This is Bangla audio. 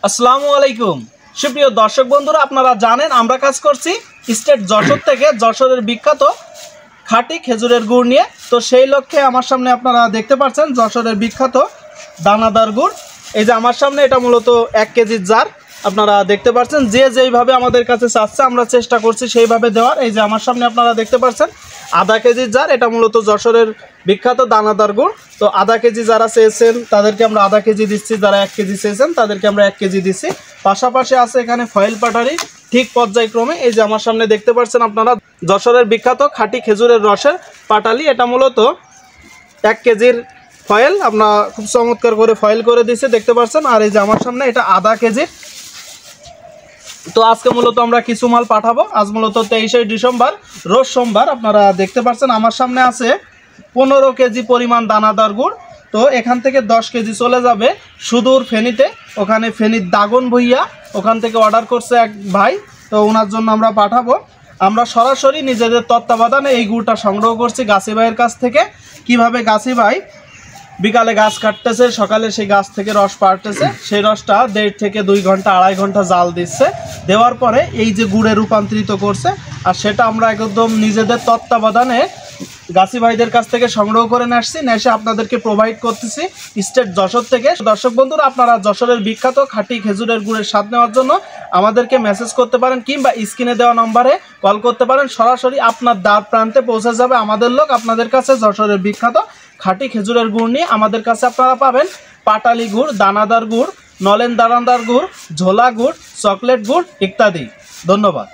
আসসালামু আলাইকুম সুপ্রিয় দর্শক বন্ধুরা, আপনারা জানেন আমরা কাজ করছি স্টেট যশোর থেকে যশোরের বিখ্যাত খাঁটি খেজুরের গুড় নিয়ে। তো সেই লক্ষ্যে আমার সামনে আপনারা দেখতে পাচ্ছেন যশোরের বিখ্যাত দানাদার গুড়। এই যে আমার সামনে এটা মূলত 1 কেজির জার। আপনারা দেখতে পাচ্ছেন যে যেইভাবে আমাদের কাছে চাচ্ছে আমরা চেষ্টা করছি সেইভাবে দেওয়ার। এই যে আমার সামনে আপনারা দেখতে পাচ্ছেন আধা কেজির জার, এটা মূলত যশোরের বিখ্যাত দানাদার গুড়। তো আধা কেজি যারা চেয়েছেন তাদেরকে আমরা আধা কেজি দিচ্ছি, যারা 1 কেজি চেয়েছেন তাদেরকে আমরা 1 কেজি দিচ্ছি। পাশাপাশি আছে এখানে ফয়েল পাটারি ঠিক পর্যায়ক্রমে। এই যে আমার সামনে দেখতে পাচ্ছেন আপনারা যশোরের বিখ্যাত খাঁটি খেজুরের রসের পাটালি, এটা মূলত 1 কেজির ফয়েল আমরা খুব চমৎকার করে ফয়েল করে দিচ্ছে দেখতে পাচ্ছেন। আর এই যে আমার সামনে এটা আধা কেজির। তো আজকে মূলত আমরা কিছু মাল পাঠাবো। আজ মূলত 23শে ডিসেম্বর রোজ সোমবার। আপনারা দেখতে পাচ্ছেন আমার সামনে আছে 15 কেজি পরিমাণ দানাদার গুড়। তো এখান থেকে 10 কেজি চলে যাবে সুদূর ফেনীতে, ওখানে ফেনীর দাগন ভুইয়া, ওখান থেকে অর্ডার করছে এক ভাই। তো ওনার জন্য আমরা পাঠাবো। আমরা সরাসরি নিজেদের তত্ত্বাবধানে এই গুড়টা সংগ্রহ করছি গাছি ভাইয়ের কাছ থেকে। কিভাবে গাছি ভাই বিকালে গাছ কাটতেছে, সকালে সেই গাছ থেকে রস পাড়তেছে, সেই রসটা 1.5 থেকে 2 ঘন্টা 2.5 ঘন্টা জাল দিচ্ছে, দেওয়ার পরে এই যে গুড়ে রূপান্তরিত করছে। আর সেটা আমরা একদম নিজেদের তত্ত্বাবধানে গাছি ভাইদের কাছ থেকে সংগ্রহ করে নিয়ে আসছি, এসে আপনাদেরকে প্রোভাইড করতেছি স্টেট যশোর থেকে। দর্শক বন্ধুরা, আপনারা যশোরের বিখ্যাত খাঁটি খেজুরের গুড়ের স্বাদ নেওয়ার জন্য আমাদেরকে মেসেজ করতে পারেন কিংবা স্ক্রিনে দেওয়া নম্বরে কল করতে পারেন। সরাসরি আপনার দ্বার প্রান্তে পৌঁছে যাবে আমাদের লোক আপনাদের কাছে যশোরের বিখ্যাত খাঁটি খেজুরের গুড় নিয়ে। আমাদের কাছে আপনারা পাবেন পাটালি গুড়, দানাদার গুড়, নলেন দানাদার গুড়, ঝোলা গুড়, চকলেট গুড় ইত্যাদি। ধন্যবাদ।